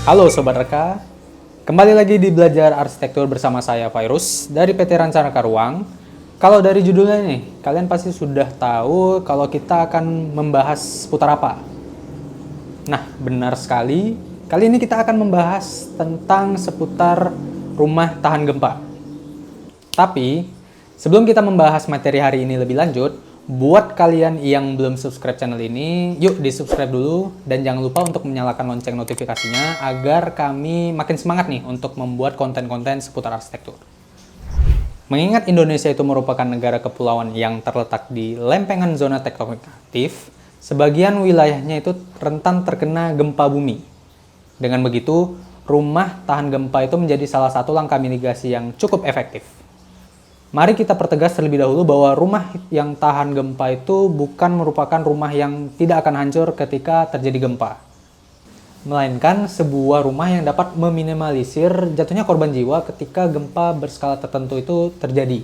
Halo Sobat Reka, kembali lagi di Belajar Arsitektur bersama saya Virus dari PT Rancana Ruang. Kalau dari judulnya nih, kalian pasti sudah tahu kalau kita akan membahas seputar apa. Nah, benar sekali, kali ini kita akan membahas tentang seputar rumah tahan gempa. Tapi, sebelum kita membahas materi hari ini lebih lanjut, buat kalian yang belum subscribe channel ini, yuk di-subscribe dulu dan jangan lupa untuk menyalakan lonceng notifikasinya agar kami makin semangat nih untuk membuat konten-konten seputar arsitektur. Mengingat Indonesia itu merupakan negara kepulauan yang terletak di lempengan zona tektonik aktif, sebagian wilayahnya itu rentan terkena gempa bumi. Dengan begitu, rumah tahan gempa itu menjadi salah satu langkah mitigasi yang cukup efektif. Mari kita pertegas terlebih dahulu bahwa rumah yang tahan gempa itu bukan merupakan rumah yang tidak akan hancur ketika terjadi gempa. Melainkan sebuah rumah yang dapat meminimalisir jatuhnya korban jiwa ketika gempa berskala tertentu itu terjadi.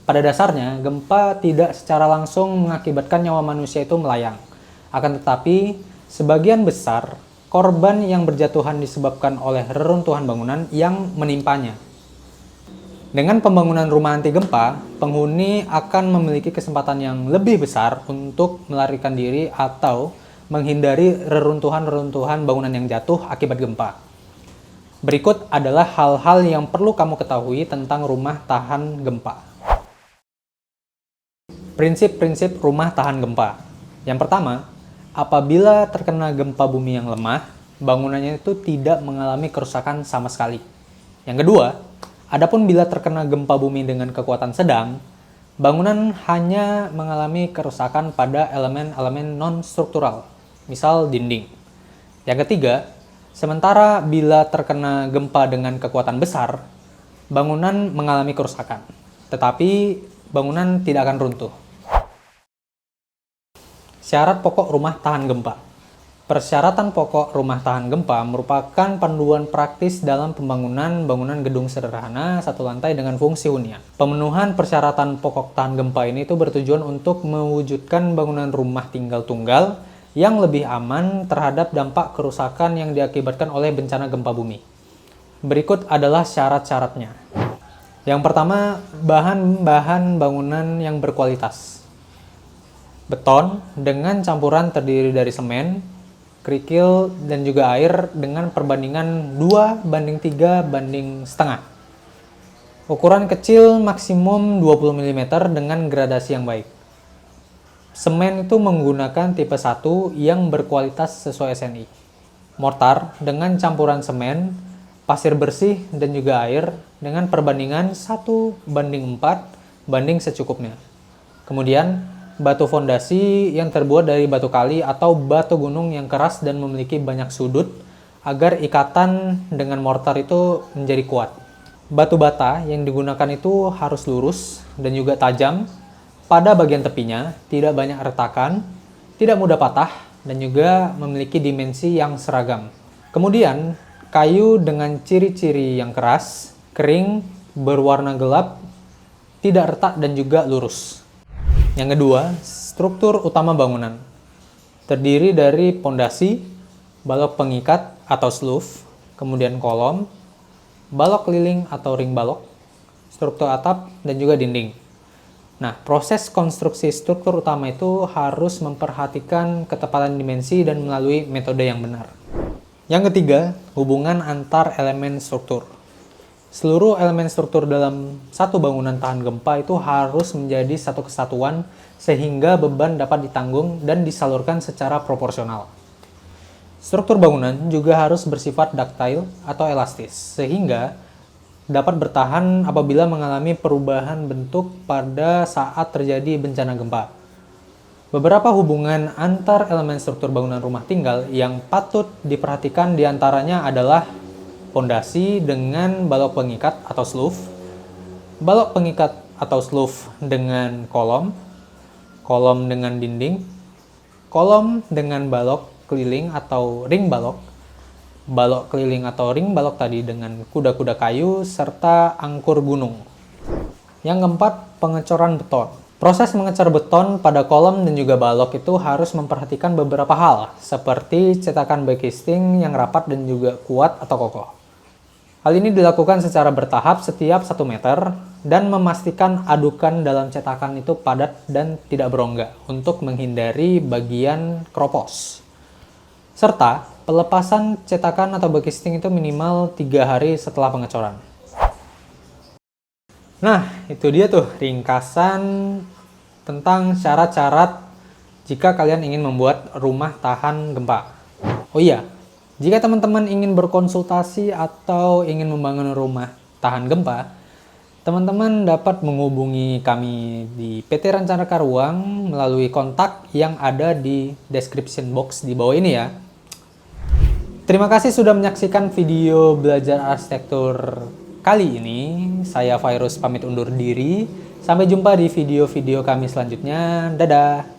Pada dasarnya, gempa tidak secara langsung mengakibatkan nyawa manusia itu melayang. Akan tetapi, sebagian besar korban yang berjatuhan disebabkan oleh reruntuhan bangunan yang menimpanya. Dengan pembangunan rumah anti gempa, penghuni akan memiliki kesempatan yang lebih besar untuk melarikan diri atau menghindari reruntuhan-reruntuhan bangunan yang jatuh akibat gempa. Berikut adalah hal-hal yang perlu kamu ketahui tentang rumah tahan gempa. Prinsip-prinsip rumah tahan gempa. Yang pertama, apabila terkena gempa bumi yang lemah, bangunannya itu tidak mengalami kerusakan sama sekali. Yang kedua, adapun bila terkena gempa bumi dengan kekuatan sedang, bangunan hanya mengalami kerusakan pada elemen-elemen non-struktural, misal dinding. Yang ketiga, sementara bila terkena gempa dengan kekuatan besar, bangunan mengalami kerusakan, tetapi bangunan tidak akan runtuh. Syarat pokok rumah tahan gempa. Persyaratan pokok rumah tahan gempa merupakan panduan praktis dalam pembangunan bangunan gedung sederhana satu lantai dengan fungsi hunian. Pemenuhan persyaratan pokok tahan gempa ini itu bertujuan untuk mewujudkan bangunan rumah tinggal tunggal yang lebih aman terhadap dampak kerusakan yang diakibatkan oleh bencana gempa bumi. Berikut adalah syarat-syaratnya. Yang pertama, bahan-bahan bangunan yang berkualitas. Beton dengan campuran terdiri dari semen, kerikil, dan juga air dengan perbandingan 2:3:1. Ukuran kecil maksimum 20 mm dengan gradasi yang baik. Semen itu menggunakan tipe 1 yang berkualitas sesuai SNI. Mortar dengan campuran semen, pasir bersih, dan juga air dengan perbandingan 1:4 secukupnya. Kemudian, batu fondasi yang terbuat dari batu kali atau batu gunung yang keras dan memiliki banyak sudut agar ikatan dengan mortar itu menjadi kuat. Batu bata yang digunakan itu harus lurus dan juga tajam pada bagian tepinya, tidak banyak retakan, tidak mudah patah, dan juga memiliki dimensi yang seragam. Kemudian, kayu dengan ciri-ciri yang keras, kering, berwarna gelap, tidak retak dan juga lurus. Yang kedua, struktur utama bangunan. Terdiri dari pondasi, balok pengikat atau sloof, kemudian kolom, balok keliling atau ring balok, struktur atap, dan juga dinding. Nah, proses konstruksi struktur utama itu harus memperhatikan ketepatan dimensi dan melalui metode yang benar. Yang ketiga, hubungan antar elemen struktur. Seluruh elemen struktur dalam satu bangunan tahan gempa itu harus menjadi satu kesatuan sehingga beban dapat ditanggung dan disalurkan secara proporsional. Struktur bangunan juga harus bersifat ductile atau elastis sehingga dapat bertahan apabila mengalami perubahan bentuk pada saat terjadi bencana gempa. Beberapa hubungan antar elemen struktur bangunan rumah tinggal yang patut diperhatikan diantaranya adalah pondasi dengan balok pengikat atau sloof, balok pengikat atau sloof dengan kolom, kolom dengan dinding, kolom dengan balok keliling atau ring balok, balok keliling atau ring balok tadi dengan kuda-kuda kayu, serta angkur gunung. Yang keempat, pengecoran beton. Proses mengecer beton pada kolom dan juga balok itu harus memperhatikan beberapa hal, seperti cetakan backing yang rapat dan juga kuat atau kokoh. Hal ini dilakukan secara bertahap setiap 1 meter, dan memastikan adukan dalam cetakan itu padat dan tidak berongga untuk menghindari bagian kropos. Serta, pelepasan cetakan atau backing itu minimal 3 hari setelah pengecoran. Nah, itu dia tuh ringkasan tentang syarat-syarat jika kalian ingin membuat rumah tahan gempa. Oh iya, jika teman-teman ingin berkonsultasi atau ingin membangun rumah tahan gempa, teman-teman dapat menghubungi kami di PT Rancanaka Ruang melalui kontak yang ada di description box di bawah ini ya. Terima kasih sudah menyaksikan video belajar arsitektur kali ini. Saya Virus pamit undur diri. Sampai jumpa di video-video kami selanjutnya. Dadah!